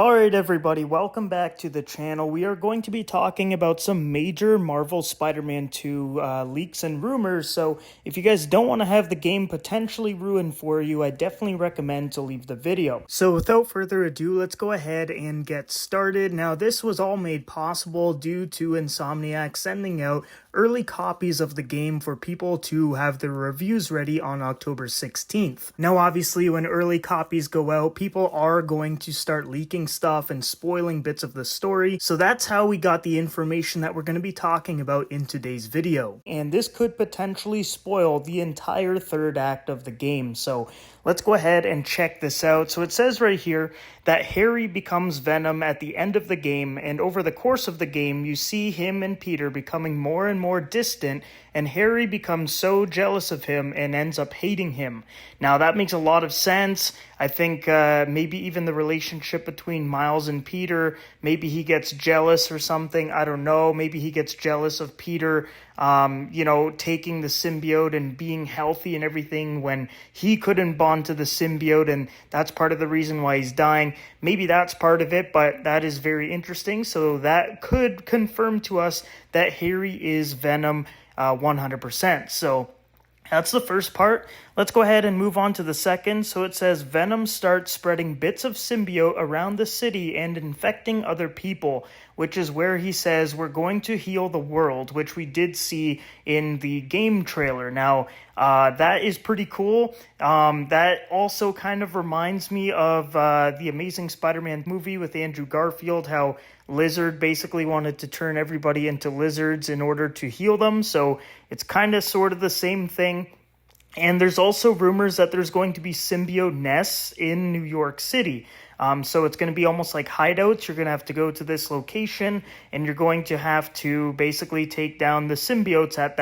Alright everybody, welcome back to the channel. We are going to be talking about some major Marvel Spider-Man 2 leaks and rumors, so if you guys don't want to have the game potentially ruined for you, I definitely recommend to leave the video. So without further ado, let's go ahead and get started. Now this was all made possible due to Insomniac sending out early copies of the game for people to have their reviews ready on October 16th. Now obviously when early copies go out, people are going to start leaking stuff and spoiling bits of the story, so that's how we got the information that we're going to be talking about in today's video. And this could potentially spoil the entire third act of the game, so let's go ahead and check this out. So it says right here that Harry becomes Venom at the end of the game, and over the course of the game you see him and Peter becoming more and more distant, and Harry becomes so jealous of him and ends up hating him. Now that makes a lot of sense. I think maybe even the relationship between Miles and Peter, maybe he gets jealous or something, I don't know. Maybe he gets jealous of Peter taking the symbiote and being healthy and everything when he couldn't bond to the symbiote, and that's part of the reason why he's dying. Maybe that's part of it, but that is very interesting. So that could confirm to us that Harry is Venom 100%. So that's the first part. Let's go ahead and move on to the second. So it says Venom starts spreading bits of symbiote around the city and infecting other people, which is where he says we're going to heal the world, which we did see in the game trailer. Now, that is pretty cool. That also kind of reminds me of the Amazing Spider-Man movie with Andrew Garfield, how Lizard basically wanted to turn everybody into lizards in order to heal them. So it's kind of sort of the same thing. And there's also rumors that there's going to be symbiote nests in New York City. So it's going to be almost like hideouts. You're going to have to go to this location, and you're going to have to basically take down the symbiotes at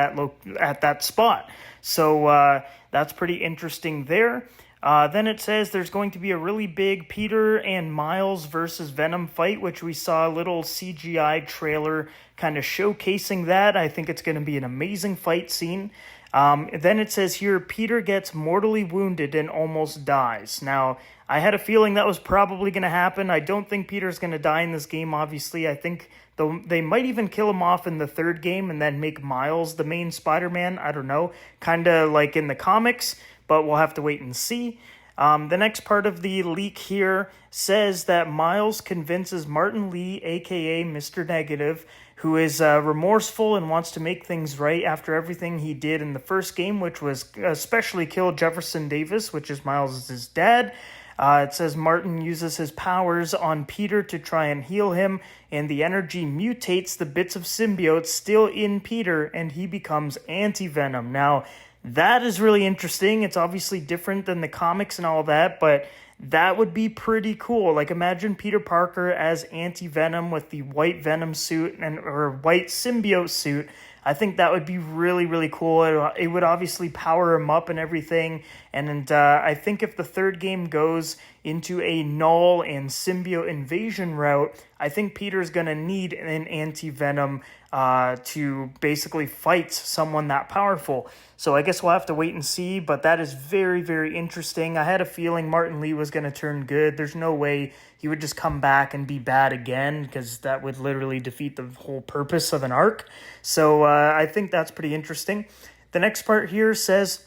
that spot. So that's pretty interesting there. Then it says there's going to be a really big Peter and Miles versus Venom fight, which we saw a little CGI trailer kind of showcasing that. I think it's going to be an amazing fight scene. Then it says here, Peter gets mortally wounded and almost dies. Now, I had a feeling that was probably going to happen. I don't think Peter's going to die in this game, obviously. I think they might even kill him off in the third game and then make Miles the main Spider-Man. I don't know, kind of like in the comics, but we'll have to wait and see. The next part of the leak here says that Miles convinces Martin Lee, aka Mr. Negative, who is remorseful and wants to make things right after everything he did in the first game, which was especially kill Jefferson Davis, which is Miles' dad. It says Martin uses his powers on Peter to try and heal him, and the energy mutates the bits of symbiote still in Peter, and he becomes Anti-Venom. Now, that is really interesting. It's obviously different than the comics and all that, but that would be pretty cool. Like, imagine Peter Parker as Anti-Venom with the white Venom suit or white symbiote suit. I think that would be really, really cool. It would obviously power him up and everything. And I think if the third game goes into a null and symbiote invasion route, I think Peter's going to need an Anti-Venom to basically fight someone that powerful. So I guess we'll have to wait and see, but that is very, very interesting. I had a feeling Martin Lee was going to turn good. There's no way he would just come back and be bad again, because that would literally defeat the whole purpose of an arc. So I think that's pretty interesting. The next part here says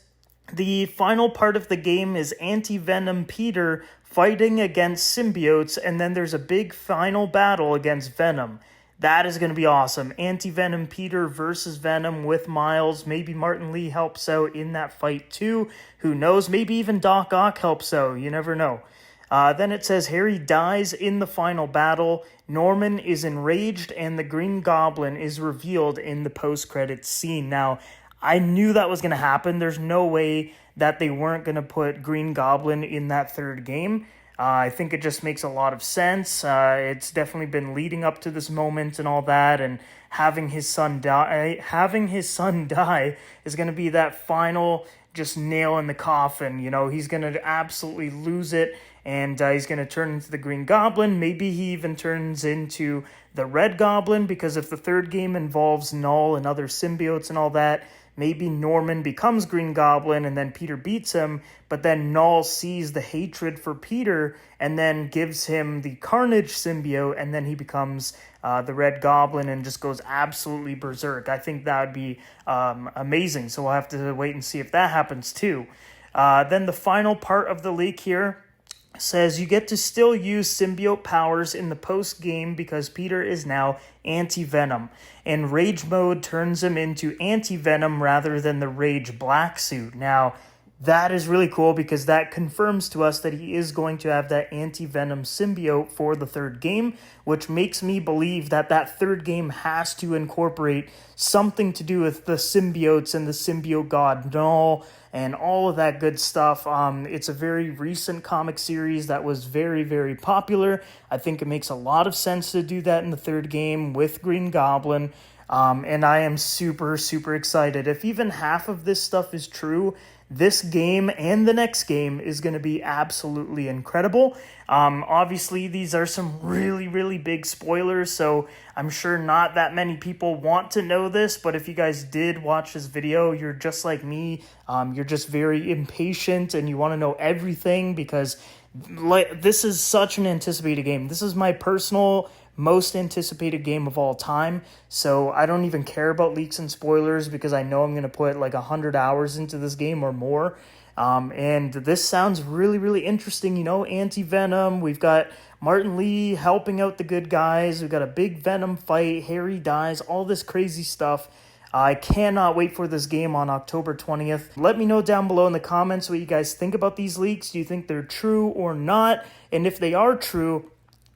the final part of the game is Anti-Venom Peter fighting against symbiotes, and then there's a big final battle against Venom. That is going to be awesome. Anti-Venom Peter versus Venom with Miles. Maybe Martin Lee helps out in that fight too. Who knows? Maybe even Doc Ock helps out. You never know. Then it says Harry dies in the final battle. Norman is enraged, and the Green Goblin is revealed in the post-credits scene. Now, I knew that was going to happen. There's no way that they weren't going to put Green Goblin in that third game. I think it just makes a lot of sense. It's definitely been leading up to this moment and all that, and having his son die is going to be that final just nail in the coffin. You know, he's going to absolutely lose it, and he's going to turn into the Green Goblin. Maybe he even turns into the Red Goblin, because if the third game involves Null and other symbiotes and all that, maybe Norman becomes Green Goblin and then Peter beats him, but then Null sees the hatred for Peter and then gives him the Carnage symbiote, and then he becomes the Red Goblin and just goes absolutely berserk. I think that would be amazing, so we'll have to wait and see if that happens too. Then the final part of the leak here says you get to still use symbiote powers in the post game because Peter is now Anti-Venom, and Rage Mode turns him into Anti-Venom rather than the Rage Black suit. Now, that is really cool because that confirms to us that he is going to have that Anti-Venom symbiote for the third game, which makes me believe that that third game has to incorporate something to do with the symbiotes and the symbiote god Null and all of that good stuff. It's a very recent comic series that was very, very popular. I think it makes a lot of sense to do that in the third game with Green Goblin. And I am super, super excited. If even half of this stuff is true, this game and the next game is going to be absolutely incredible. Obviously, these are some really, really big spoilers, so I'm sure not that many people want to know this, but if you guys did watch this video, you're just like me. You're just very impatient and you want to know everything because this is such an anticipated game. This is my personal most anticipated game of all time, so I don't even care about leaks and spoilers because I know I'm going to put like 100 hours into this game or more. And this sounds really, really interesting. You know, Anti-Venom, we've got Martin Lee helping out the good guys, we've got a big Venom fight, Harry dies, all this crazy stuff. I cannot wait for this game on October 20th. Let me know down below in the comments what you guys think about these leaks. Do you think they're true or not? And if they are true,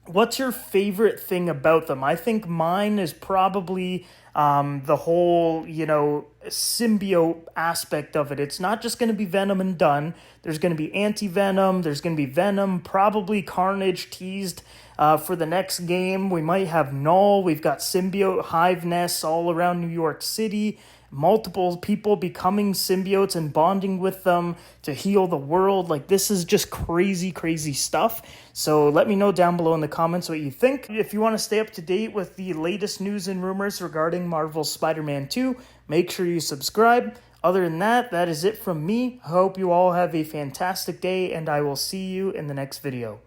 what's your favorite thing about them? I think mine is probably the whole, symbiote aspect of it. It's not just going to be Venom and done. There's going to be Anti-Venom. There's going to be Venom, probably Carnage teased for the next game. We might have Null. We've got symbiote hive nests all around New York City. Multiple people becoming symbiotes and bonding with them to heal the world. Like, this is just crazy, crazy stuff. So let me know down below in the comments what you think. If you want to stay up to date with the latest news and rumors regarding Marvel's Spider-Man 2, make sure you subscribe. Other than that, that is it from me. I hope you all have a fantastic day, and I will see you in the next video.